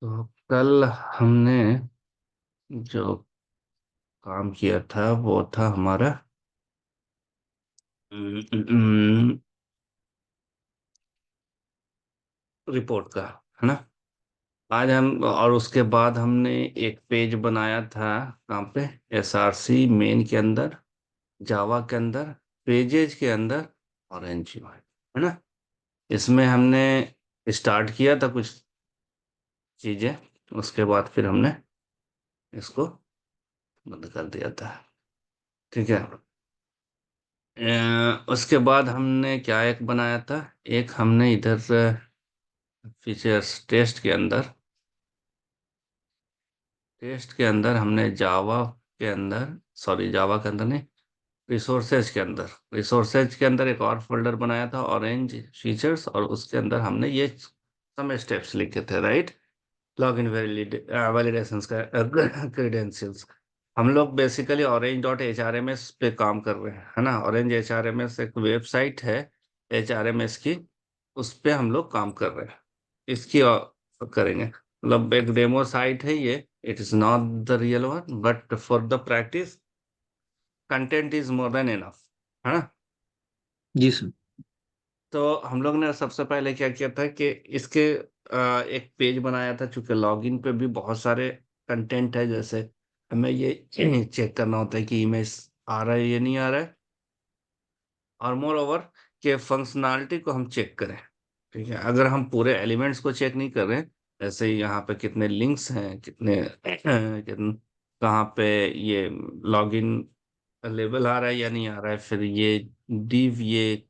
तो कल हमने जो काम किया था वो था हमारा रिपोर्ट का, है ना। आज हम और उसके बाद हमने एक पेज बनाया था। कहाँ पे? एसआरसी मेन के अंदर, जावा के अंदर, पेजेज के अंदर और एनजीओ, है ना। इसमें हमने स्टार्ट किया था कुछ चीजें, उसके बाद फिर हमने इसको बंद कर दिया था। ठीक है। उसके बाद हमने क्या एक बनाया था, एक हमने इधर फीचर्स टेस्ट के अंदर हमने जावा के अंदर, सॉरी जावा के अंदर नहीं, रिसोर्सेज के अंदर एक और फोल्डर बनाया था, ऑरेंज फीचर्स, और उसके अंदर हमने ये सम स्टेप्स लिखे थे, राइट। लॉगिन वैलिडेशन का क्रेडेंशियल्स। हम लोग basically orange dot H R M S पे काम कर रहे हैं, है ना। Orange H R M S एक वेबसाइट है एच आर एम एस की, उस पे हम लोग काम कर रहे हैं। इसकी करेंगे, मतलब एक डेमो साइट है ये। It is not the real one, but for the practice content is more than enough, है ना। जी सर। तो हम लोग ने सबसे पहले क्या किया था कि इसके एक पेज बनाया था, चूंकि लॉगिन पे भी बहुत सारे कंटेंट है। जैसे हमें ये चेक करना होता है कि इमेज आ रहा है या नहीं आ रहा है, और मोर ओवर के फंक्शनैलिटी को हम चेक करें। ठीक है, अगर हम पूरे एलिमेंट्स को चेक नहीं कर रहे हैं, जैसे यहाँ पे कितने लिंक्स हैं, कहाँ पे ये लॉगिन लेबल आ रहा है या नहीं आ रहा है, फिर ये div, ये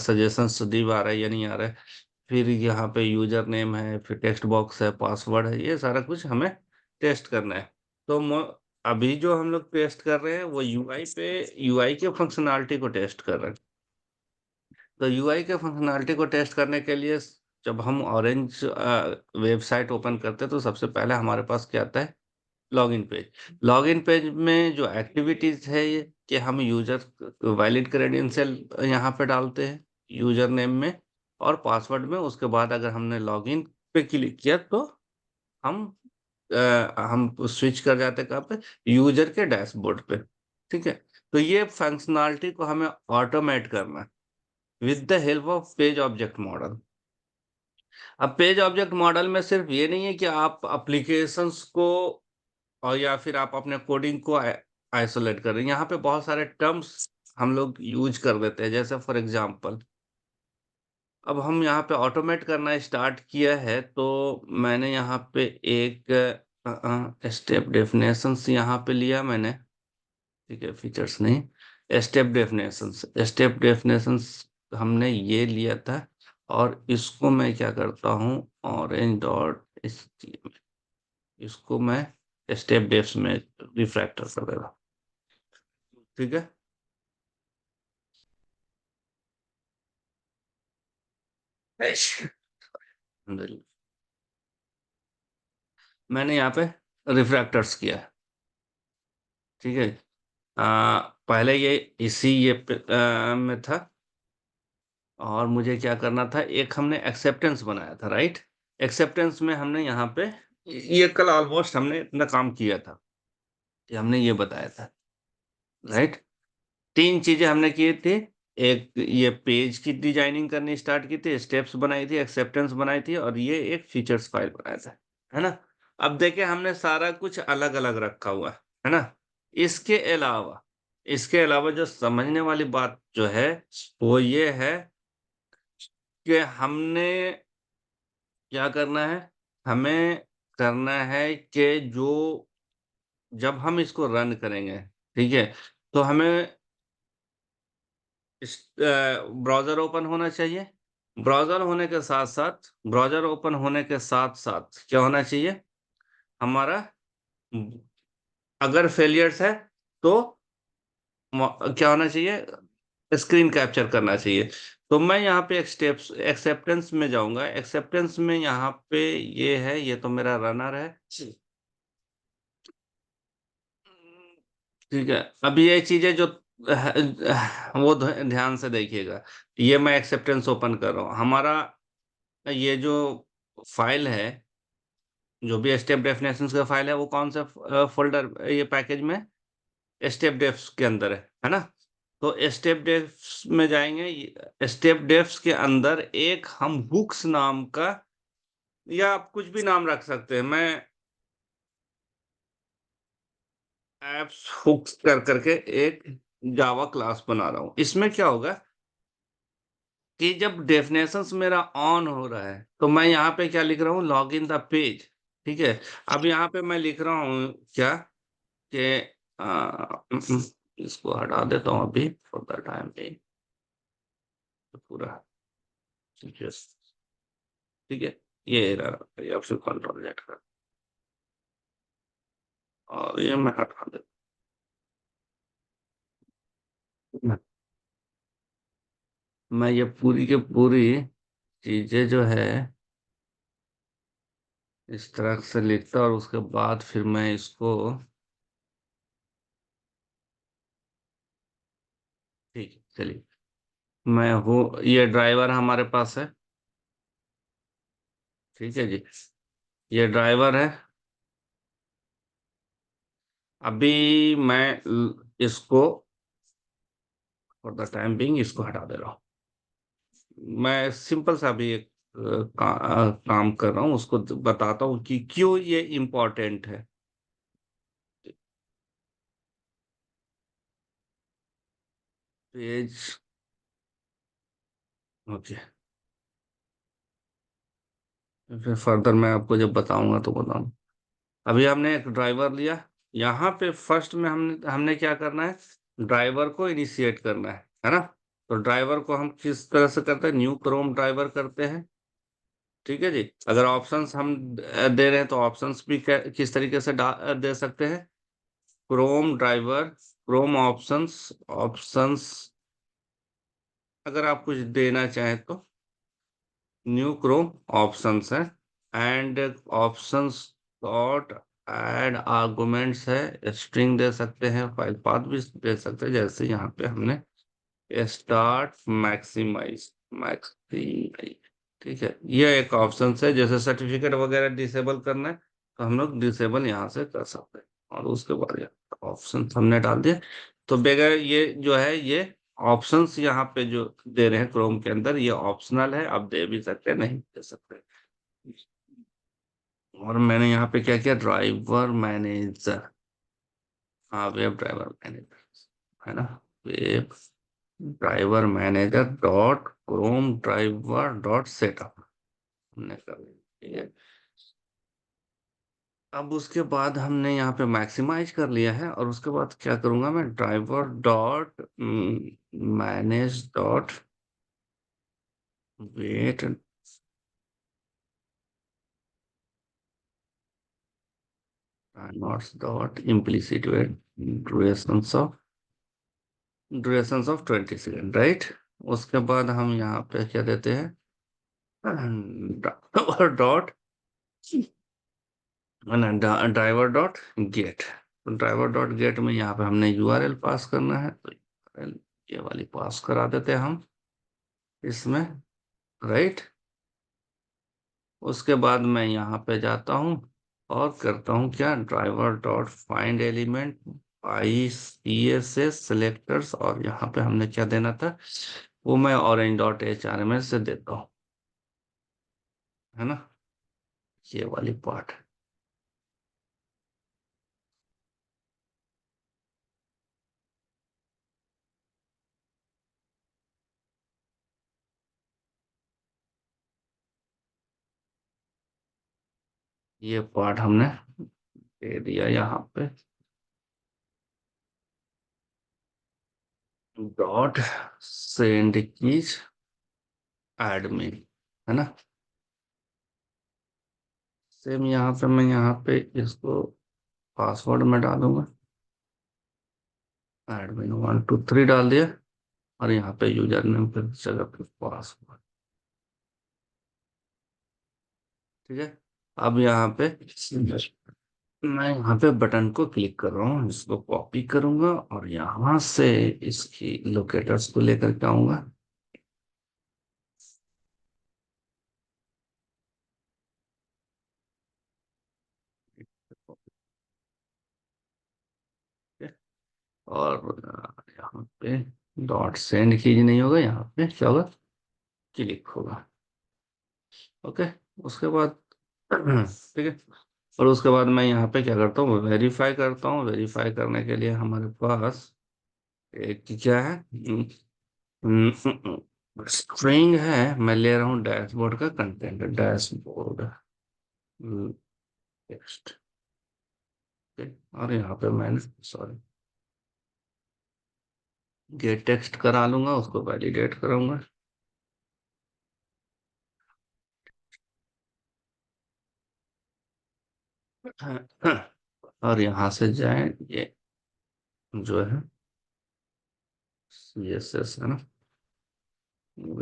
सजेशंस div आ रहा है या नहीं आ रहा है, फिर यहाँ पे यूजर नेम है, फिर टेक्स्ट बॉक्स है, पासवर्ड है, ये सारा कुछ हमें टेस्ट करना है। तो अभी जो हम लोग टेस्ट कर रहे हैं वो यूआई के फंक्शनैलिटी को टेस्ट कर रहे हैं। तो यूआई के फंक्शनैलिटी को टेस्ट करने के लिए जब हम ऑरेंज वेबसाइट ओपन करते हैं तो सबसे पहले हमारे पास क्या आता है, लॉगिन पेज। लॉगिन पेज में जो एक्टिविटीज है ये कि हम यूजर वैलिड क्रेडेंशियल यहाँ पे डालते हैं यूजर नेम में और पासवर्ड में। उसके बाद अगर हमने लॉगिन पे क्लिक किया तो हम हम स्विच कर जाते हैं कहाँ पे, यूजर के डैशबोर्ड पे। ठीक है। तो ये फंक्शनैलिटी को हमें ऑटोमेट करना है with the help of page object model. अब पेज ऑब्जेक्ट मॉडल में सिर्फ ये नहीं है कि आप एप्लीकेशंस को और या फिर आप अपने कोडिंग को आइसोलेट कर रहे हैं। यहाँ पे बहुत सारे टर्म्स हम लोग यूज कर देते हैं। जैसे फॉर एग्जांपल, अब हम यहाँ पे ऑटोमेट करना स्टार्ट किया है, तो मैंने यहाँ पे एक स्टेप डेफिनेशंस यहाँ पे लिया मैंने। ठीक है, फीचर्स नहीं, स्टेप डेफिनेशंस हमने ये लिया था। और इसको मैं क्या करता हूँ, ऑरेंज डॉट इसको मैं स्टेप डेफ्स में रिफ्रैक्टर कर देगा। ठीक है। alhamdulillah। मैंने यहाँ पे रिफ्रैक्टर्स किया है। ठीक है। पहले ये इसी में था, और मुझे क्या करना था, एक हमने एक्सेप्टेंस बनाया था, राइट। एक्सेप्टेंस में हमने यहाँ पे ये कल ऑलमोस्ट हमने इतना काम किया था कि हमने ये बताया था, राइट। तीन चीजें हमने की थी। एक ये पेज की डिजाइनिंग करनी स्टार्ट की थी, स्टेप्स बनाई थी, एक्सेप्टेंस बनाई थी, और ये एक फीचर्स फाइल बनाया था, है ना। अब देखिए हमने सारा कुछ अलग अलग रखा हुआ है ना। इसके अलावा इसके अलावा जो समझने वाली बात जो है वो ये है कि हमने क्या करना है, हमें करना है कि जो जब हम इसको रन करेंगे, ठीक है, तो हमें इस ब्राउज़र ओपन होना चाहिए। ब्राउज़र ओपन होने के साथ-साथ क्या होना चाहिए? हमारा अगर फेलियर्स है तो क्या होना चाहिए? स्क्रीन कैप्चर करना चाहिए। तो मैं यहाँ पे एक स्टेप्स एक्सेप्टेंस में जाऊँगा। एक्सेप्टेंस में यहाँ पे ये है, ये तो मेरा रनर है। ठीक है। अब ये चीज़ें जो वो ध्यान से देखिएगा। ये मैं एक्सेप्टेंस ओपन कर रहा हूँ। हमारा ये जो फाइल है जो भी स्टेप डेफिनेशंस का फाइल है वो कौन सा फोल्डर, ये पैकेज में स्टेप डेफ्स के अंदर है ना। तो स्टेप डेफ्स में जाएंगे, स्टेप डेफ्स के अंदर एक हम हुक्स नाम का, या आप कुछ भी नाम रख सकते हैं, मैं एप्स हुक्स कर करके एक जावा क्लास बना रहा हूं। इसमें क्या होगा कि जब डेफिनेशंस मेरा ऑन हो रहा है तो मैं यहाँ पे क्या लिख रहा हूँ, लॉग इन द पेज। ठीक है। अब यहाँ पे मैं लिख रहा हूँ क्या कि इसको हटा देता हूँ अभी फॉर द टाइम पे, पूरा ठीक है। ठीक है, ये रहा, या फिर कंट्रोल जेड कर, और ये मैं हटा देता हूँ। मैं ये पूरी के पूरी चीजें जो है इस तरह से लिखता, और उसके बाद फिर मैं इसको, ठीक है चलिए, मैं हूँ, ये ड्राइवर हमारे पास है। ठीक है जी, ये ड्राइवर है। अभी मैं इसको फॉर द टाइम बिंग इसको हटा दे रहा हूँ। मैं सिंपल सा भी एक काम कर रहा हूँ, उसको बताता हूँ कि क्यों ये इम्पोर्टेंट है। पेज, ओके, फिर फर्दर मैं आपको जब बताऊंगा तो बताऊँ। अभी हमने एक ड्राइवर लिया, यहाँ पे फर्स्ट में हमने हमने क्या करना है, ड्राइवर को इनिशिएट करना है ना। तो ड्राइवर को हम किस तरह से करते हैं, न्यू क्रोम ड्राइवर करते हैं। ठीक है जी। अगर ऑप्शंस हम दे रहे हैं तो ऑप्शंस भी किस तरीके से दे सकते हैं, Chrome driver, Chrome options, options अगर आप कुछ देना चाहें तो न्यू क्रोम ऑप्शंस है, and options dot add arguments है, स्ट्रिंग दे सकते हैं, फाइल पाथ भी दे सकते हैं, जैसे यहाँ पे हमने स्टार्ट मैक्सिमाइज, मैक्सिमाइज। ठीक है, ये एक ऑप्शन है, जैसे सर्टिफिकेट वगैरह डिसेबल करना है तो हम लोग डिसेबल यहाँ से कर सकते हैं। और उसके बाद ऑप्शन हमने डाल दिए। तो बगैर ये जो है ये ऑप्शंस यहाँ पे जो दे रहे हैं क्रोम के अंदर, ये ऑप्शनल है, आप दे भी सकते हैं, नहीं दे सकते। और मैंने यहाँ पे क्या किया, ड्राइवर मैनेजर, हाँ वेब ड्राइवर मैनेजर है ना, web driver manager dot Chrome driver dot setup हमने कर लिया। ठीक है। अब उसके बाद हमने यहाँ पे मैक्सिमाइज कर लिया है, और उसके बाद क्या करूंगा मैं, driver dot manage dot wait nots dot implicit wait durations of 20 second, right. उसके बाद हम यहाँ पे क्या देते हैं, डॉट ड्राइवर डॉट गेट। तो ड्राइवर डॉट गेट में यहाँ पे हमने यूआरएल पास करना है, तो URL ये वाली पास करा देते हैं हम इसमें, राइट। उसके बाद मैं यहाँ पे जाता हूँ और करता हूँ क्या, driver dot find element I C S S selectors, और यहाँ पे हमने क्या देना था, वो मैं orange dot H R M S से देता हूँ, है ना, ये वाली पार्ट। ये पार्ट हमने दे दिया यहाँ पे, डॉट सेंड कीज एडमिन, है ना। सेम यहाँ पे मैं यहाँ पे इसको पासवर्ड में डालूंगा, एडमिन 1 2 3 डाल दिया, और यहाँ पे यूजर नेम पे जगह पे पासवर्ड। ठीक है। अब यहाँ पे मैं यहाँ पे बटन को क्लिक कर रहा हूँ, इसको कॉपी करूंगा और यहाँ से इसकी लोकेटर्स को लेकर के आऊंगा। और यहाँ पे डॉट सेंड कीज नहीं होगा, यहाँ पे क्या होगा, क्लिक होगा। ओके, उसके बाद ठीक है। और उसके बाद मैं यहाँ पे क्या करता हूँ, वेरीफाई करता हूँ। वेरीफाई करने के लिए हमारे पास एक क्या है, स्ट्रिंग है। मैं ले रहा हूँ डैशबोर्ड का कंटेंट, डैशबोर्ड टेक्स्ट। और यहाँ पे मैंने सॉरी गेट टेक्स्ट करा लूंगा, उसको वैलिडेट करूंगा। और यहाँ से जाए, ये जो है सी एस एस है ना,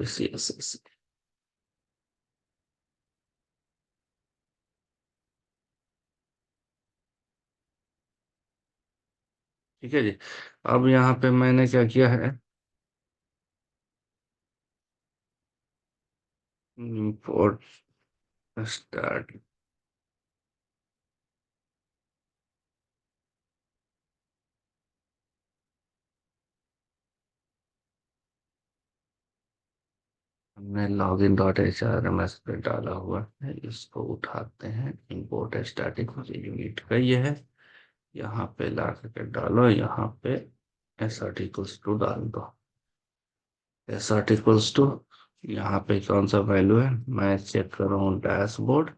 सी एस एस। ठीक है जी। अब यहाँ पे मैंने क्या किया है, इंपोर्ट स्टार्ट। हमने log in dot H R M S पे डाला हुआ है, इसको उठाते हैं। इंपोर्ट स्टैटिक यूनिट का ये है, यहाँ पे ला करके डालो, यहाँ पे एस आर्टिकल्स टू डाल दो। एस आर्टिकल्स टू, यहाँ पे कौन सा वैल्यू है, मैं चेक कर रहा हूँ डैशबोर्ड।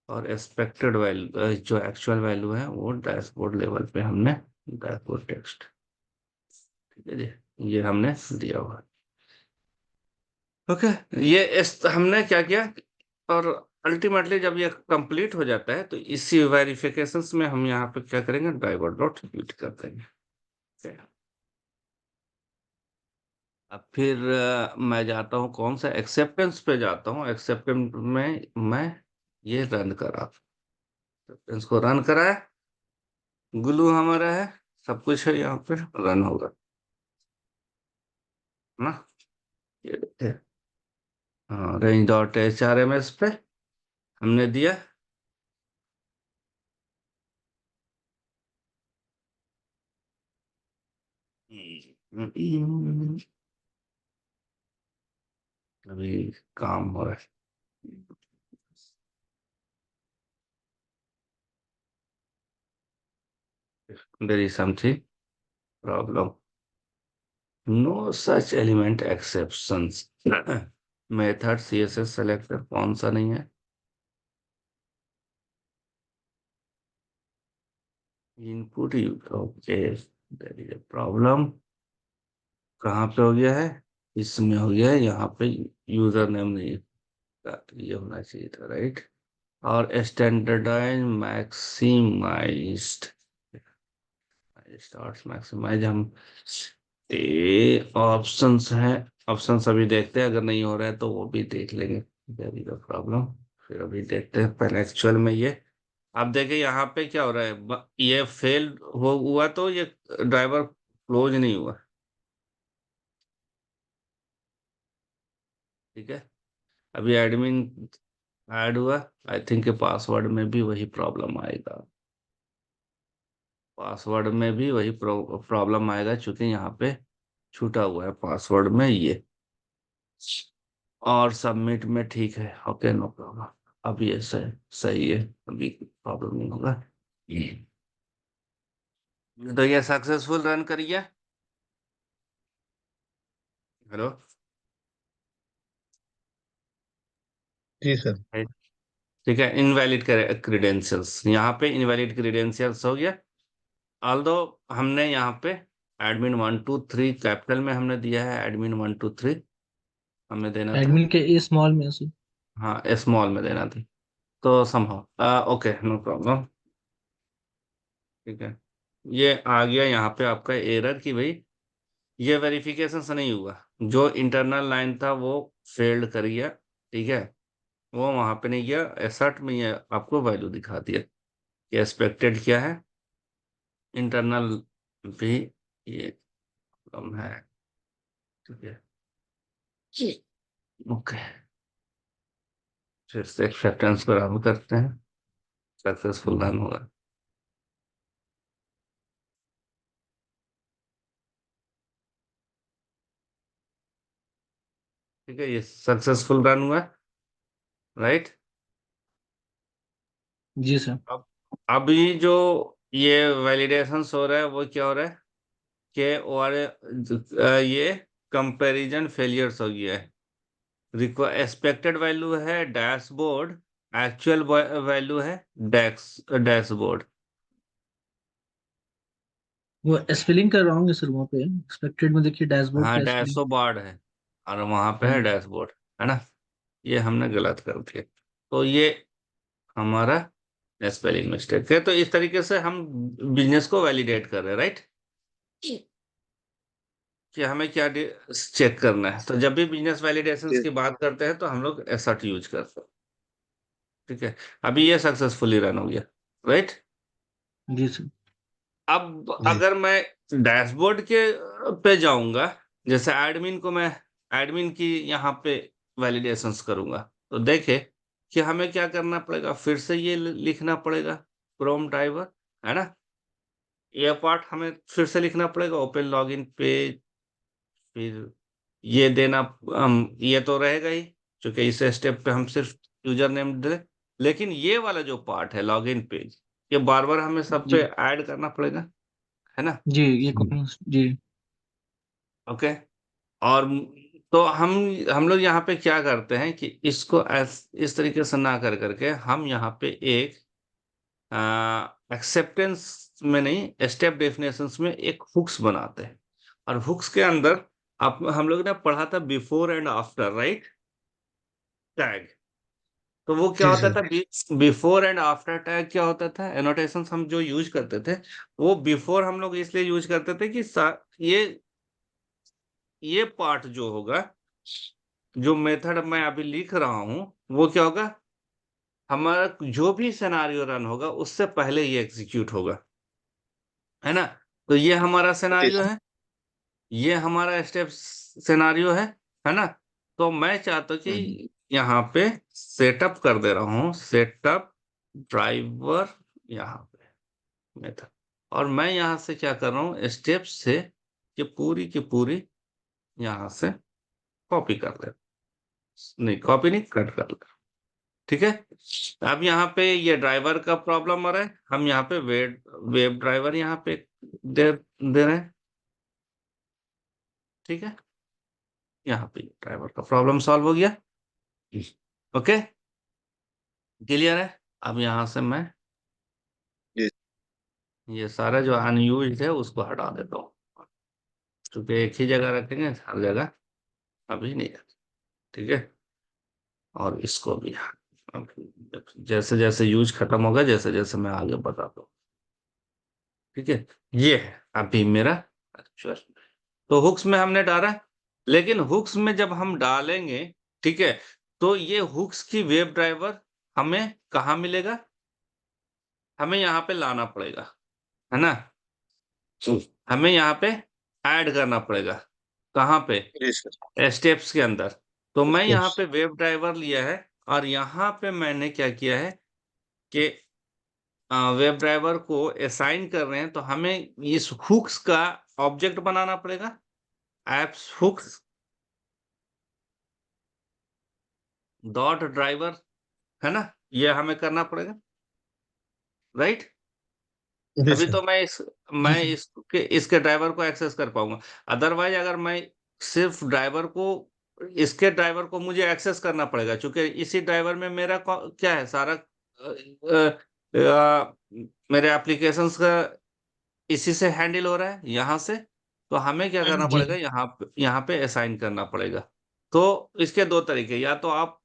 और एक्सपेक्टेड वैल्यू जो एक्चुअल वैल्यू है वो डैशबोर्ड लेवल पे हमने डैशबोर्ड टेक्स्ट, ठीक है जी, ये हमने दिया हुआ। ओके, ये इस हमने क्या किया। और अल्टीमेटली जब ये कंप्लीट हो जाता है तो इसी वेरिफिकेशंस में हम यहाँ पे क्या करेंगे, ड्राइवर डॉट यूज कर देंगे। Okay. अब फिर मैं जाता हूँ कौन सा, एक्सेप्टेंस पे जाता हूँ। एक्सेप्टेंस में मैं ये रन करा, एक्सेप्टेंस को रन कराया, ग्लू हमारा है, सब कुछ है, यहाँ पे रन होगा ना। ये देखिए, हाँ, range dot H R M S पे हमने दिया। अभी काम हो रहा है, there is something problem, no such element exceptions. Method C S S selector कौन सा नहीं है, input. Okay, there is a problem. कहाँ पे हो गया है, इसमें हो गया है, यहाँ पे यूजर नेम नहीं है, ये होना चाहिए था, राइट। और स्टैंडर्डाइज मैक्सिमाइज्ड, स्टार्ट मैक्सिमाइज हम ये ऑप्शंस हैं। ऑप्शंस अभी देखते हैं, अगर नहीं हो रहा है तो वो भी देख लेंगे, देयर इज अ प्रॉब्लम। फिर अभी देखते हैं पहले एक्चुअल में ये। आप देखिए यहाँ पे क्या हो रहा है, ये फेल हो हुआ तो ये ड्राइवर क्लोज नहीं हुआ, ठीक है। अभी एडमिन ऐड हुआ, आई थिंक पासवर्ड में भी वही प्रॉब्लम आएगा। पासवर्ड में भी वही प्रॉब्लम आएगा, क्योंकि यहाँ पे छूटा हुआ है पासवर्ड में ये। और सबमिट में ठीक है, ओके, नो प्रॉब्लम। अब ये सही सही है, अभी प्रॉब्लम नहीं होगा। तो ये सक्सेसफुल रन करिए। हेलो, जी सर। ठीक है। इनवैलिड क्रीडेंशियल्स, यहाँ पे इनवैलिड क्रीडेंशियल्स हो गया। ऑल्दो हमने यहाँ पे एडमिन 1 2 3 कैपिटल में हमने दिया है, एडमिन 1 2 3 हमें देना था। एडमिन के ए स्मॉल में सर। हाँ, स्मॉल में देना था। तो समहाउ ओके, नो प्रॉब्लम, ठीक है। ये आ गया यहाँ पे आपका एरर कि भाई ये वेरिफिकेशन से नहीं हुआ, जो इंटरनल लाइन था वो फेल्ड कर गया, ठीक है। वो वहां पे नहीं गया, एसर्ट में ये आपको वैल्यू दिखा दिया कि एक्सपेक्टेड क्या है, इंटरनल भी ये कम है, ठीक है। ओके, फिर से एक्सेप्टेंस को रन करते हैं, सक्सेसफुल रन होगा। ठीक है, ये सक्सेसफुल रन हुआ, राइट। जी सर। अब अभी जो ये वैलिडेशन हो रहा है वो क्या हो रहा है कि और ये कंपैरिजन फेलियर्स हो गया है। एक्सपेक्टेड वैल्यू है डैशबोर्ड, एक्चुअल वैल्यू है डैशबोर्ड। वो स्पेलिंग कर रहा हूँ सर, वहाँ पे एक्सपेक्टेड में देखिए डैशबोर्ड हाँ का स्पेलिंग। डैशबोर्ड है और वहां पे है हाँ। डैशबोर्ड, है ना। ये हमने गलत कर दिया, तो ये हमारा स्पेलिंग मिस्टेक है। तो इस तरीके से हम बिजनेस को वैलिडेट कर रहे हैं, राइट, कि हमें क्या चेक करना है। तो जब भी बिजनेस वैलिडेशन जी। की बात करते हैं तो हम लोग एसर्ट यूज करते हैं। ठीक है, अभी ये सक्सेसफुली रन हो गया, राइट। जी सर। अब जी। अगर मैं डैशबोर्ड के पे जाऊंगा, जैसे एडमिन को मैं एडमिन की यहाँ पे वैलिडेशंस करूंगा, तो देखे कि हमें क्या करना पड़ेगा, फिर से ये लिखना पड़ेगा क्रोम ड्राइवर, है ना। ये पार्ट हमें फिर से लिखना पड़ेगा, ओपन लॉगिन पेज, फिर ये देना। ये तो रहेगा ही, क्योंकि इस स्टेप पे हम सिर्फ यूजर नेम दे। लेकिन ये वाला जो पार्ट है लॉगिन पेज, ये बार बार हमें सब पे जी। ऐड करना पड़ेगा, है ना। जी ये कौन। जी। ओके। और तो हम लोग यहाँ पे क्या करते हैं कि इसको इस तरीके से ना कर करके हम यहाँ पे एक एक्सेप्टेंस में नहीं, स्टेप डेफिनेशंस में एक हुक्स बनाते हैं। और हुक्स के अंदर आप हम लोग ने पढ़ा था before and after, right, tag. तो वो क्या जी होता सर। था, बिफोर एंड आफ्टर टैग क्या होता था, एनोटेशंस हम जो यूज करते थे, वो बिफोर हम लोग इसलिए यूज करते थे कि ये पार्ट जो होगा, जो मेथड मैं अभी लिख रहा हूं, वो क्या होगा, हमारा जो भी सिनेरियो रन होगा उससे पहले ये एग्जीक्यूट होगा, है ना। तो ये हमारा जी सिनेरियो सर। है, ये हमारा स्टेप सिनेरियो है ना। तो मैं चाहता हूं हम्म। कि यहाँ पे सेटअप कर दे रहा हूँ, सेटअप ड्राइवर यहाँ पे मेथड। और मैं यहाँ से क्या कर रहा हूँ, स्टेप से ये पूरी की पूरी यहाँ से कॉपी कर ले, नहीं कॉपी नहीं, कट कर ले। ठीक है, अब यहाँ पे ये ड्राइवर का प्रॉब्लम आ रहा है, हम यहाँ पे वेब वेब ड्राइवर यहाँ पे दे रहे हैं। ठीक है, यहाँ पे ड्राइवर का प्रॉब्लम सॉल्व हो गया। ओके, क्लियर है। अब यहाँ से मैं जी। ये सारा जो अनयूज्ड है उसको हटा देता हूँ, क्योंकि एक ही जगह रखेंगे हर जगह अभी नहीं है। ठीक है, और इसको भी अब जैसे जैसे यूज खत्म होगा, जैसे जैसे मैं आगे बताता हूँ। ठीक है, ये है अभी मेरा एक्चुअल। तो हुक्स में हमने डाला, लेकिन हुक्स में जब हम डालेंगे, ठीक है, तो ये हुक्स की वेब ड्राइवर हमें कहाँ मिलेगा, हमें यहाँ पे लाना पड़ेगा, है ना। हमें यहाँ पे ऐड करना पड़ेगा, कहाँ पे, जी सर। स्टेप्स के अंदर। तो मैं यहाँ Steps। पे वेब ड्राइवर लिया है, और यहाँ पे मैंने क्या किया है कि वेब ड्राइवर को असाइन कर रहे हैं, तो हमें इस हुक्स का ऑब्जेक्ट बनाना पड़ेगा, एप्स हुक्स डॉट ड्राइवर, है ना। ये हमें करना पड़ेगा, राइट। जी तभी सर। तो जी मैं सर। इसके ड्राइवर को एक्सेस कर पाऊंगा। अदरवाइज अगर मैं सिर्फ ड्राइवर को, इसके ड्राइवर को मुझे एक्सेस करना पड़ेगा, क्योंकि इसी ड्राइवर में मेरा क्या है सारा मेरे एप्लीकेशंस का इसी से हैंडल हो रहा है यहाँ से। तो हमें क्या करना जी। पड़ेगा, यहाँ पे असाइन करना पड़ेगा। तो इसके दो तरीके, या तो आप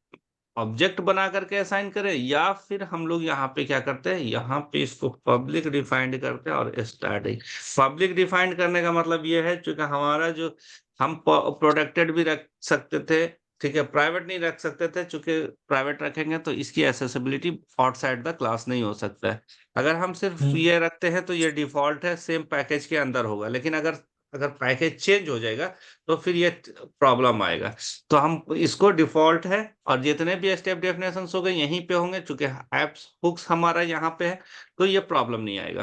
ऑब्जेक्ट बना करके असाइन करें, या फिर हम लोग यहाँ पे क्या करते हैं, यहाँ पे इसको पब्लिक डिफाइंड करते हैं और स्टैटिक। पब्लिक डिफाइंड करने का मतलब ये है, क्योंकि हमारा जो हम प्रोटेक्टेड भी रख सकते थे, ठीक है, प्राइवेट नहीं रख सकते थे, क्योंकि प्राइवेट रखेंगे तो इसकी एसेसिबिलिटी आउटसाइड द क्लास नहीं हो सकता है। अगर हम सिर्फ हम्म। ये रखते हैं तो ये डिफॉल्ट है, सेम पैकेज के अंदर होगा। लेकिन अगर अगर पैकेज चेंज हो जाएगा तो फिर ये प्रॉब्लम आएगा। तो हम इसको डिफॉल्ट है, और जितने भी स्टेप डेफिनेशन हो गए यहीं पे होंगे, चूंकि एप्स हुक्स हमारा यहाँ पे है, तो ये प्रॉब्लम नहीं आएगा।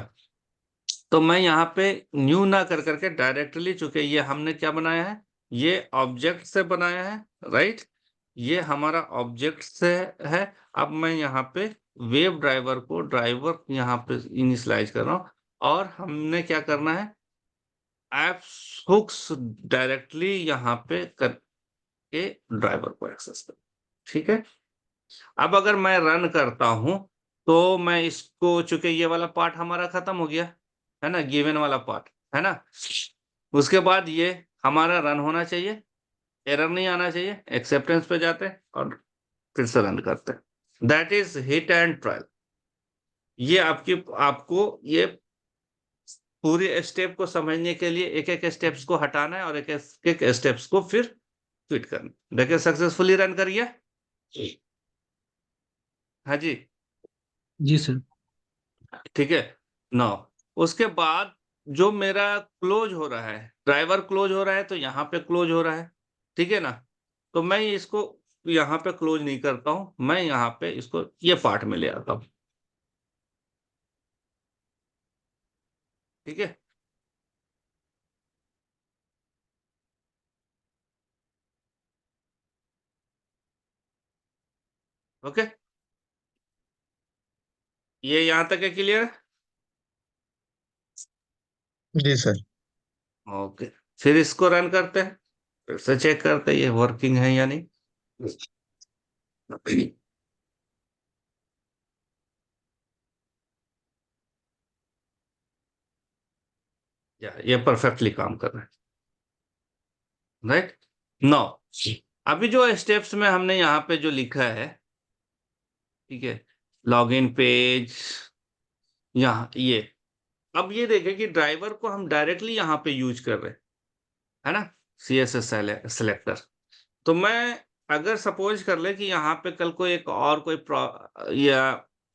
तो मैं यहाँ पे न्यू ना कर करके डायरेक्टली, चूंकि ये हमने क्या बनाया है, ये ऑब्जेक्ट से बनाया है, राइट? ये हमारा ऑब्जेक्ट से है। अब मैं यहाँ पे वेब ड्राइवर को ड्राइवर यहाँ पे इनिशियलाइज कर रहा हूँ, और हमने क्या करना है, एप्स हुक्स डायरेक्टली यहाँ पे करके ड्राइवर को एक्सेस कर, ठीक है। अब अगर मैं रन करता हूं, तो मैं इसको, चूंकि ये वाला पार्ट हमारा खत्म हो गया है ना, गिवन वाला पार्ट, है ना। उसके बाद ये हमारा रन होना चाहिए, एरर नहीं आना चाहिए, एक्सेप्टेंस पे जाते हैं और फिर से रन करते हैं। That is hit and trial. ये आपको ये पूरी स्टेप को समझने के लिए एक एक स्टेप्स को हटाना है और एक एक स्टेप्स को फिर क्विट करना। देखिए सक्सेसफुली रन करिए। हाँ जी, जी सर। ठीक है। नाउ उसके बाद जो मेरा क्लोज हो रहा है, ड्राइवर क्लोज हो रहा है, तो यहाँ पे क्लोज हो रहा है, ठीक है ना। तो मैं इसको यहाँ पे क्लोज नहीं करता हूं, मैं यहाँ पे इसको ये पार्ट में ले आता हूं, ठीक है। ओके, ये यहाँ तक है, क्लियर है? जी सर। ओके, फिर इसको रन करते हैं, फिर से चेक करते हैं ये वर्किंग है या नहीं। या ये परफेक्टली काम कर रहा है, राइट। नो, अभी जो स्टेप्स में हमने यहाँ पे जो लिखा है, ठीक है, लॉगिन पेज, यहाँ ये, अब ये देखें कि ड्राइवर को हम डायरेक्टली यहाँ पे यूज कर रहे हैं, है ना, CSS सेलेक्टर। तो मैं अगर सपोज कर ले कि यहाँ पे कल को एक और कोई या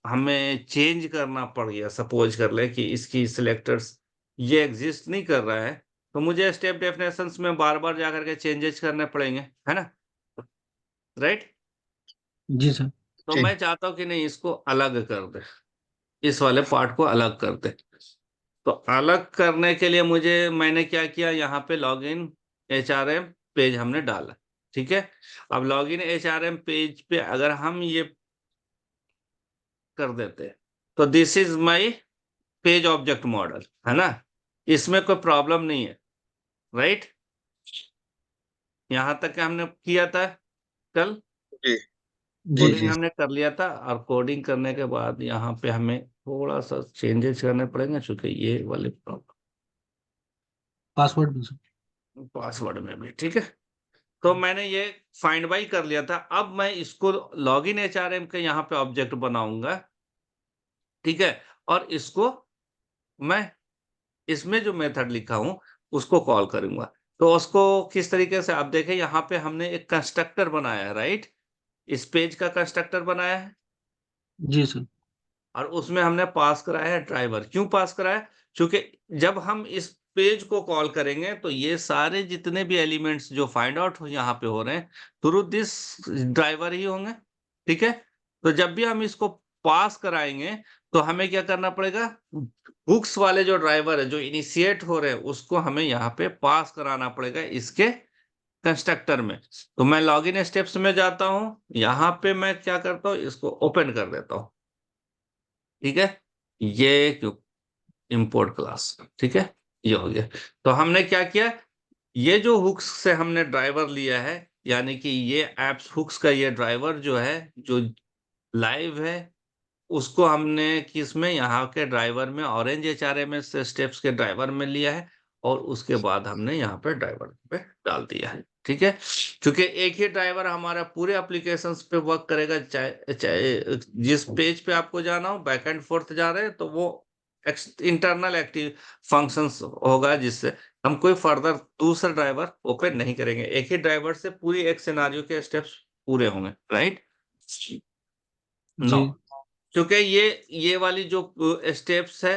हमें चेंज करना पड़ गया, सपोज कर ले कि इसकी सिलेक्टर्स ये एग्जिस्ट नहीं कर रहा है, तो मुझे स्टेप डेफिनेशंस में बार बार जाकर के चेंजेस करने पड़ेंगे, है ना, राइट। जी सर। तो जी मैं चाहता हूँ कि नहीं, इसको अलग कर दे, इस वाले पार्ट को अलग कर दे। तो अलग करने के लिए मैंने क्या किया, यहाँ पे लॉगिन HRM पेज हमने डाला, ठीक है। अब लॉगिन HRM पेज पे अगर हम ये कर देते हैं, तो this is my page object model, है ना, इसमें कोई प्रॉब्लम नहीं है, राइट। यहाँ तक हमने किया था कल, जी जी कोडिंग जी। हमने कर लिया था, और कोडिंग करने के बाद यहाँ पे हमें थोड़ा सा चेंजेस करने पड़ेंगे, चूंकि ये वाले पासवर्ड में सर। पासवर्ड में भी, ठीक है। तो मैंने ये फाइंड बाई कर लिया था। अब मैं इसको लॉगिन HRM के यहाँ पे ऑब्जेक्ट बनाऊंगा, ठीक है, और इसको मैं इसमें जो मेथड लिखा हूं उसको कॉल करूंगा। तो उसको किस तरीके से, आप देखें यहाँ पे हमने एक कंस्ट्रक्टर बनाया है, राइट, इस पेज का कंस्ट्रक्टर बनाया है, जी सर। और उसमें हमने पास कराया है ड्राइवर। क्यों पास कराया? क्योंकि जब हम इस पेज को कॉल करेंगे तो ये सारे जितने भी एलिमेंट्स जो फाइंड आउट यहाँ पे हो रहे हैं थ्रू दिस ड्राइवर ही होंगे, ठीक है। तो जब भी हम इसको पास कराएंगे, तो हमें क्या करना पड़ेगा, हुक्स वाले जो ड्राइवर है जो इनिशिएट हो रहे हैं उसको हमें यहाँ पे पास कराना पड़ेगा इसके कंस्ट्रक्टर में। तो मैं लॉगिन स्टेप्स में जाता हूँ, यहाँ पे मैं क्या करता हूँ, इसको ओपन कर देता हूँ, ठीक है। ये इंपोर्ट क्लास, ठीक है, ये हो गया। तो हमने क्या किया, ये जो हुक्स से हमने ड्राइवर लिया है, यानी कि ये एप्स हुक्स का ये ड्राइवर जो है, जो लाइव है, उसको हमने किस में, यहाँ के ड्राइवर में, ऑरेंज HRMS से स्टेप्स के ड्राइवर में लिया है, और उसके बाद हमने यहाँ पे ड्राइवर पे डाल दिया है, ठीक है। क्योंकि एक ही ड्राइवर हमारा पूरे एप्लीकेशंस पे वर्क करेगा, चाहे चाहे जिस पेज पे आपको जाना हो, बैक एंड फोर्थ जा रहे हैं तो वो इंटरनल एक्टिव फंक्शंस होगा, जिससे हम कोई फर्दर दूसरा ड्राइवर ओपन नहीं करेंगे, एक ही ड्राइवर से पूरी एक सिनारियो के स्टेप्स पूरे होंगे, राइट। नो, जी क्योंकि ये वाली जो स्टेप्स है,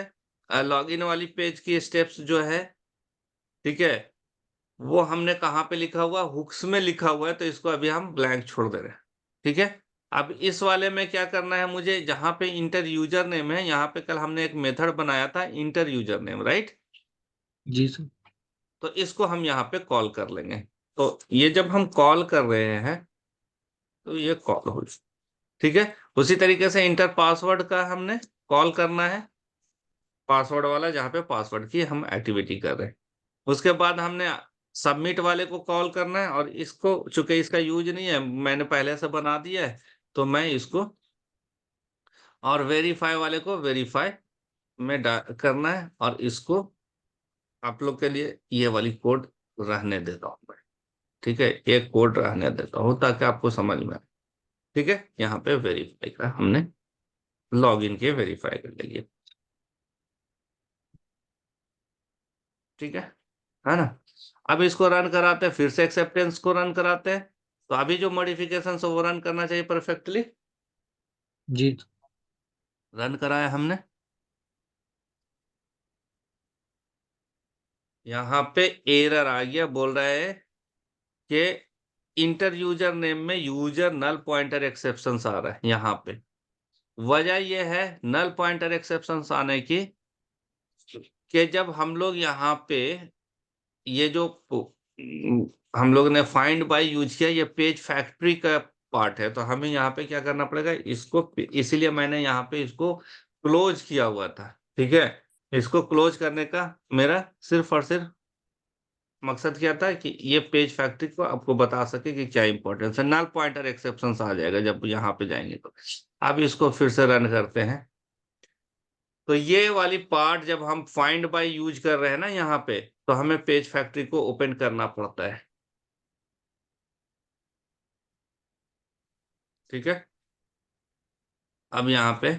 लॉगिन वाली पेज की स्टेप्स जो है, ठीक है, वो हमने कहाँ पे लिखा हुआ, हुक्स में लिखा हुआ है, तो इसको अभी हम ब्लैंक छोड़ दे रहे हैं, ठीक है। अब इस वाले में क्या करना है मुझे, जहां पे इंटर यूजर नेम है, यहाँ पे कल हमने एक मेथड बनाया था इंटर यूजर नेम, राइट। जी सर। तो इसको हम यहाँ पे कॉल कर लेंगे, तो ये जब हम कॉल कर रहे हैं तो ये कॉल हो, ठीक है। उसी तरीके से इंटर पासवर्ड का हमने कॉल करना है, पासवर्ड वाला जहाँ पे पासवर्ड की हम एक्टिविटी कर रहे हैं। उसके बाद हमने सबमिट वाले को कॉल करना है, और इसको चूंकि इसका यूज नहीं है, मैंने पहले से बना दिया है, तो मैं इसको, और वेरीफाई वाले को वेरीफाई में करना है, और इसको आप लोग के लिए ये वाली कोड रहने देता हूँ मैं, ठीक है। एक कोड रहने देता हूँ ताकि आपको समझ में आए, ठीक है। यहाँ पे वेरीफाई का हमने लॉग इन के वेरीफाई कर लिया, ठीक है ना। अब इसको रन कराते हैं, फिर से एक्सेप्टेंस को रन कराते हैं, तो अभी जो मॉडिफिकेशन है वो रन करना चाहिए परफेक्टली। जी रन कराया हमने, यहाँ पे एरर आ गया, बोल रहा है कि इंटर यूजर नेम में यूजर नल पॉइंटर एक्सेप्शन आ रहा है यहाँ पे। वजह यह है नल पॉइंटर एक्सेप्शन आने की, कि जब हम लोग यहाँ पे ये जो हम लोग ने फाइंड बाय यूज किया, ये पेज फैक्ट्री का पार्ट है, तो हमें यहाँ पे क्या करना पड़ेगा इसको, इसीलिए मैंने यहाँ पे इसको क्लोज किया हुआ था, ठीक है। इसको क्लोज करने का मेरा सिर्फ और सिर्फ मकसद क्या था कि ये पेज फैक्ट्री को आपको बता सके कि क्या इंपॉर्टेंस है। नल पॉइंटर एक्सेप्शन आ जाएगा जब यहाँ पे जाएंगे तो। अब इसको फिर से रन करते हैं, तो ये वाली पार्ट जब हम फाइंड बाय यूज कर रहे हैं ना यहाँ पे, तो हमें पेज फैक्ट्री को ओपन करना पड़ता है, ठीक है। अब यहाँ पे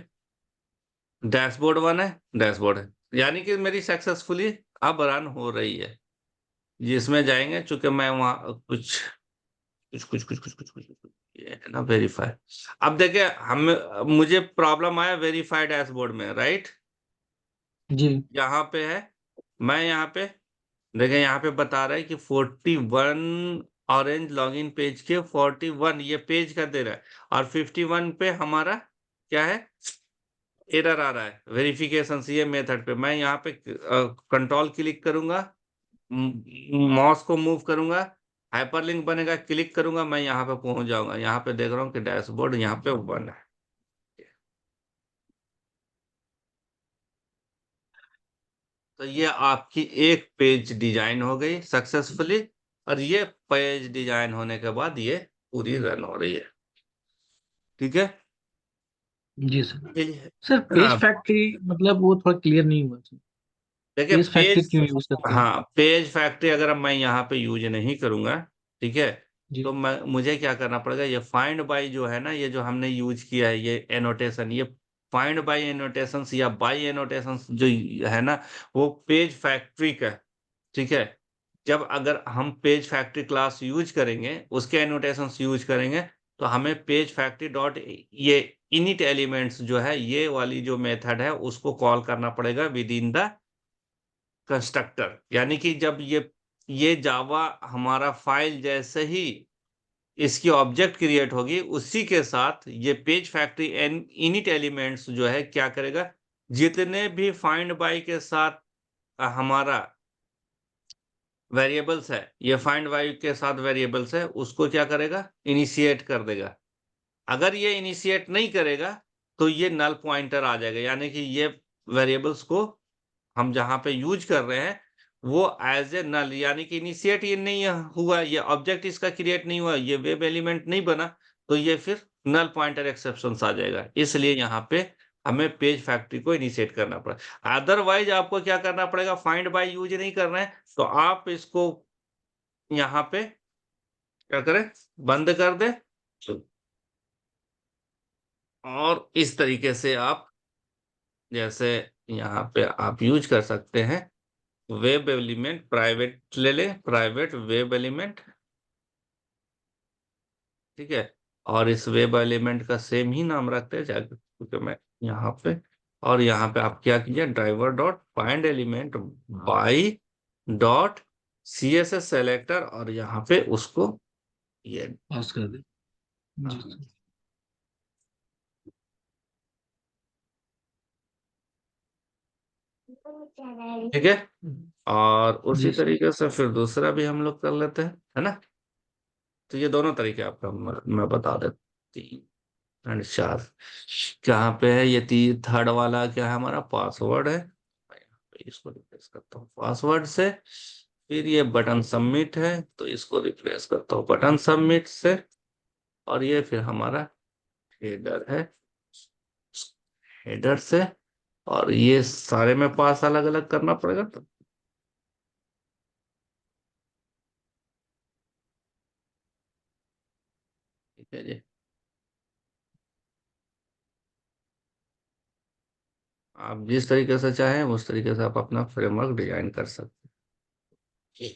डैशबोर्ड वन है, डैशबोर्ड है, यानी कि मेरी सक्सेसफुली अब रन हो रही है। जिसमें जाएंगे, चूंकि मैं वहाँ कुछ ये है ना वेरीफाई। अब देखिए हम, मुझे प्रॉब्लम आया वेरीफाई डैशबोर्ड में, राइट। जी यहाँ पे है, मैं यहाँ पे देखिए, यहाँ पे बता रहा है कि 41 ऑरेंज लॉगिन पेज के 41 ये पेज का दे रहा है, और 51 पे हमारा क्या है, एरर आ रहा है वेरिफिकेशन ये मेथड पे। मैं यहाँ पे कंट्रोल क्लिक करूंगा, माउस को मूव करूंगा, हाइपरलिंक बनेगा, क्लिक करूंगा, मैं यहाँ पे पहुंच जाऊंगा। यहाँ पे देख रहा हूँ कि डैशबोर्ड यहाँ पे वन है। तो ये आपकी एक पेज डिजाइन हो गई सक्सेसफुली, और ये पेज डिजाइन होने के बाद ये पूरी रन हो रही है, ठीक है। जी सर। ये- सर पेज हाँ, फैक्ट्री मतलब वो थोड़ा क्लियर नहीं हुआ सर। देखिए पेज फैक्ट्री पेज, क्यों यूज करते हैं? हाँ पेज फैक्ट्री अगर मैं यहाँ पे यूज नहीं करूंगा, ठीक है, जी तो मैं, मुझे क्या करना पड़ेगा, ये फाइंड बाय जो है ना, ये जो हमने यूज किया है ये एनोटेशन, ये फाइंड बाय एनोटेशन या बाय एनोटेशन जो है ना, वो पेज फैक्ट्री का है, ठीक है। जब अगर हम पेज फैक्ट्री क्लास यूज करेंगे, उसके एनोटेशंस यूज करेंगे, तो हमें पेज फैक्ट्री डॉट ये इनिट एलिमेंट्स जो है, ये वाली जो मेथड है उसको कॉल करना पड़ेगा विद इन द कंस्ट्रक्टर। यानी कि जब ये जावा हमारा फाइल जैसे ही इसकी ऑब्जेक्ट क्रिएट होगी, उसी के साथ ये पेज फैक्ट्री इनिट एलिमेंट्स जो है क्या करेगा, जितने भी फाइंड बाय के साथ हमारा वेरिएबल्स है, ये फाइंड बाय के साथ वेरिएबल्स है, उसको क्या करेगा, इनिशिएट कर देगा। अगर ये इनिशिएट नहीं करेगा तो ये नल पॉइंटर आ जाएगा, यानी कि ये वेरिएबल्स को हम जहां पे यूज कर रहे हैं वो एज ए नल, यानी कि इनिशिएट ये नहीं हुआ, ये ऑब्जेक्ट इसका क्रिएट नहीं हुआ, ये वेब एलिमेंट नहीं बना, तो ये फिर नल पॉइंटर एक्सेप्शन आ जाएगा। इसलिए यहाँ पे हमें पेज फैक्ट्री को इनिशिएट करना पड़ा। अदरवाइज आपको क्या करना पड़ेगा, फाइंड बाय यूज नहीं करना है, तो आप इसको यहाँ पे क्या करें, बंद कर दे, और इस तरीके से आप जैसे यहाँ पे आप यूज कर सकते हैं। वेब एलिमेंट प्राइवेट ले ले, प्राइवेट वेब एलिमेंट, ठीक है। और इस वेब एलिमेंट का सेम ही नाम रखते हैं जाके, क्योंकि मैं यहाँ पे, और यहाँ पे आप क्या कीजिए, driver dot find element by dot C S S selector, और यहाँ पे उसको ये, पास कर दे। जी हाँ, सर। ठीक है। और उसी जी सर। तरीके से फिर दूसरा भी हम लोग कर लेते हैं, है ना। तो ये दोनों तरीके आपका मैं बता देता हूँ। 3 और 4 कहाँ पे है, ये थर्ड वाला क्या है, हमारा पासवर्ड है। इसको रिप्लेस करता हूँ पासवर्ड से। फिर ये बटन सबमिट है, तो इसको रिप्लेस करता हूँ बटन सबमिट से। और ये फिर हमारा हेडर है, हेडर से। और ये सारे में पास अलग अलग करना पड़ेगा, तो ठीक है जी। आप जिस तरीके से चाहें उस तरीके से आप अपना फ्रेमवर्क डिजाइन कर सकते हैं।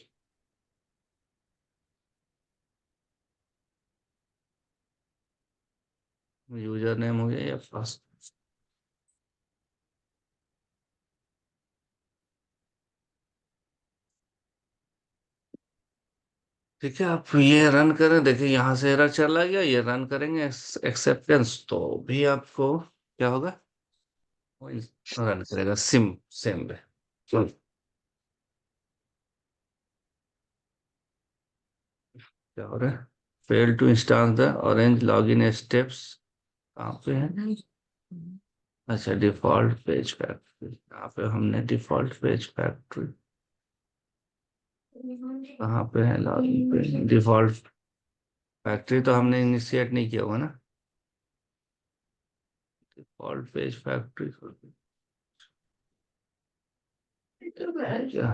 यूजर नेम हो गया या पास, ठीक है। आप ये रन करें, देखिए यहाँ से एरर चला गया, ये रन करेंगे एक्सेप्टेंस, तो भी आपको क्या होगा, वो रन करेगा सिम सेम पे। चलो, क्या हो रहा है, fail to install the orange login steps, कहाँ पे है। अच्छा, डिफॉल्ट पेज फैक्ट्री, यहाँ पे हमने डिफॉल्ट पेज फैक्ट्री, कहाँ पे है लॉगिन पे, डिफॉल्ट फैक्ट्री तो हमने इनिशिएट नहीं किया होगा ना। डिफॉल्ट पेज फैक्ट्री क्या,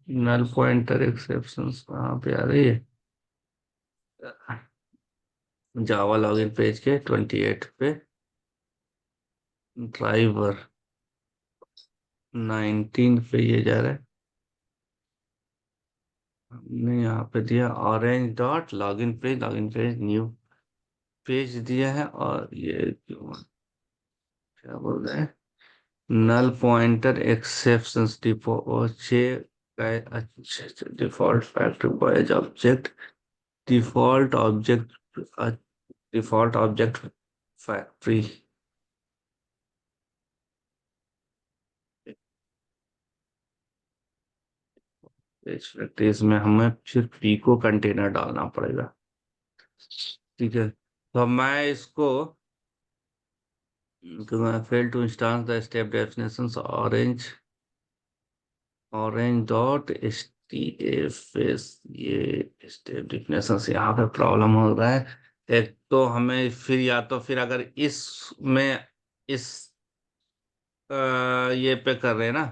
नल पॉइंटर एक्सेप्शंस कहाँ पे आ रही है, जावा लॉगिन पेज के 28 पे, ड्राइवर 19 पे ये जा रहा है। हमने यहाँ पे दिया orange dot login page new page दिया है, और ये क्या बोल रहे हैं, null pointer exceptions default factory boys object, default object default object factory. इस प्रैक्टिस में हमें फिर पीको कंटेनर डालना पड़ेगा, ठीक है। तो मैं इसको fail to install the step definitions orange dot H T F S, ये स्टेप डेफिनेशंस यहाँ पे प्रॉब्लम हो रहा है। एक तो हमें फिर या तो फिर अगर इसमें इस ये पे कर रहे हैं ना,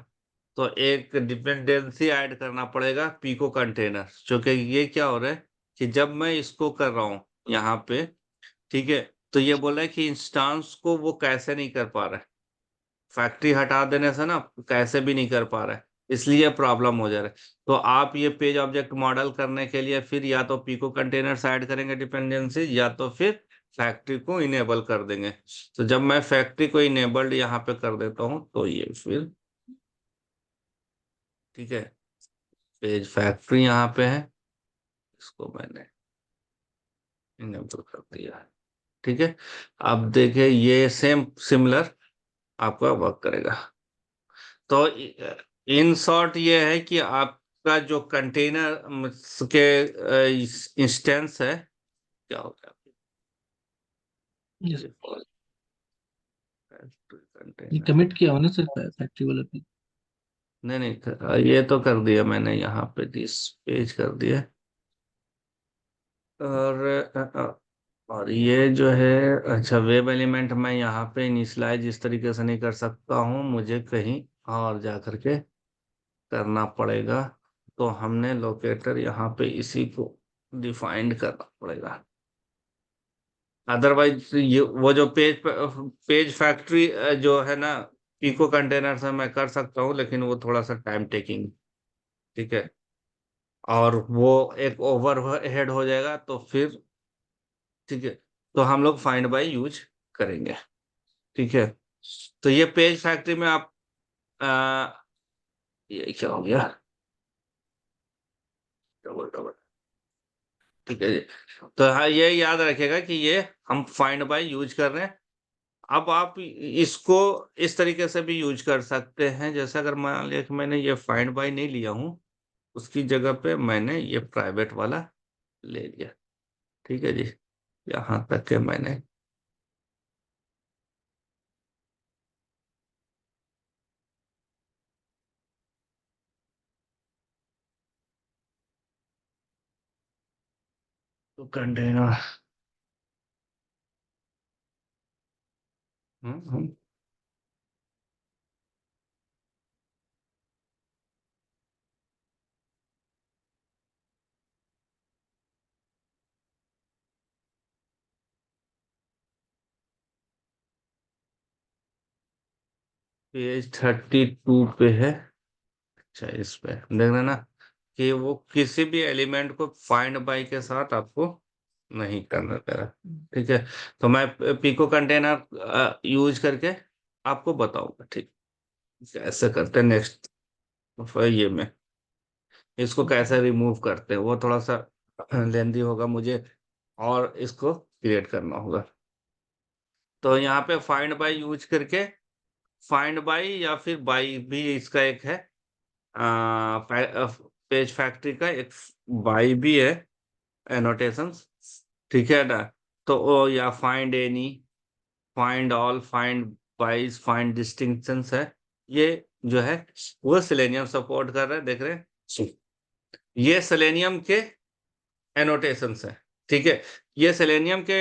तो एक डिपेंडेंसी ऐड करना पड़ेगा पीको कंटेनर, जो कि ये क्या हो रहा है कि जब मैं इसको कर रहा हूँ यहाँ पे, ठीक है, तो ये बोल रहा है कि इंस्टांस को वो कैसे नहीं कर पा रहा है, फैक्ट्री हटा देने से ना कैसे भी नहीं कर पा रहा है, इसलिए प्रॉब्लम हो जा रहा है। तो आप ये पेज ऑब्जेक्ट मॉडल करने के लिए फिर या तो पीको कंटेनर्स ऐड करेंगे डिपेंडेंसी, या तो फिर फैक्ट्री को इनेबल कर देंगे। तो जब मैं फैक्ट्री को इनेबल्ड यहाँ पे कर देता हूँ, तो ये फिर ठीक है, पेज फैक्ट्री यहाँ पे है, इसको मैंने इनेबल कर दिया है, ठीक है। अब देखिए ये सेम सिमिलर आपका वर्क करेगा। तो इन शॉर्ट ये है कि आपका जो कंटेनर के इंस्टेंस है, क्या होगा, Yes, ये कंटेनर, कमिट किया होना सर फैक्ट्री वाला भी। नहीं नहीं ये तो कर दिया मैंने, यहाँ पे दिस पेज कर दिया। और और ये जो है, अच्छा वेब एलिमेंट मैं यहाँ पे इनिशियलाइज इस तरीके से नहीं कर सकता हूँ, मुझे कहीं और जा करके करना पड़ेगा। तो हमने लोकेटर यहाँ पे इसी को डिफाइंड करना पड़ेगा, अदरवाइज ये वो जो पेज फैक्ट्री जो है ना, पिको कंटेनर से मैं कर सकता हूँ, लेकिन वो थोड़ा सा टाइम टेकिंग, ठीक है, और वो एक ओवरहेड हो जाएगा, तो फिर ठीक है, तो हम लोग फाइंड बाय यूज करेंगे, ठीक है। तो ये पेज फैक्ट्री में आप ये क्या हो गया, डबल डबल, ठीक है जी। तो हाँ, ये याद रखिएगा कि ये हम फाइंड बाय यूज कर रहे हैं। अब आप इसको इस तरीके से भी यूज कर सकते हैं, जैसे अगर मान लिया कि मैंने ये फाइंड बाय नहीं लिया हूँ, उसकी जगह पे मैंने ये प्राइवेट वाला ले लिया। ठीक है जी, यहाँ तक के मैंने तो कंटेनर हम्म पेज 32 पे है। अच्छा, इस पे देख रहे ना कि वो किसी भी एलिमेंट को फाइंड बाय के साथ आपको नहीं करना पड़ेगा। ठीक है, तो मैं पिको कंटेनर यूज करके आपको बताऊंगा। ठीक, कैसे करते हैं नेक्स्ट ये में इसको कैसे रिमूव करते हैं, वो थोड़ा सा लेंदी होगा मुझे, और इसको क्रिएट करना होगा। तो यहाँ पे फाइंड बाय यूज करके, फाइंड बाय या फिर बाय भी इसका एक है, पेज फैक्ट्री का एक बाय भी है, एनोटेशंस। ठीक है ना, तो या find any, find all, find bys, find distinctions है। ये जो है वो सेलेनियम सपोर्ट कर रहा है, देख रहे हैं। ये सेलेनियम के एनोटेशंस है। ठीक है, ये सेलेनियम के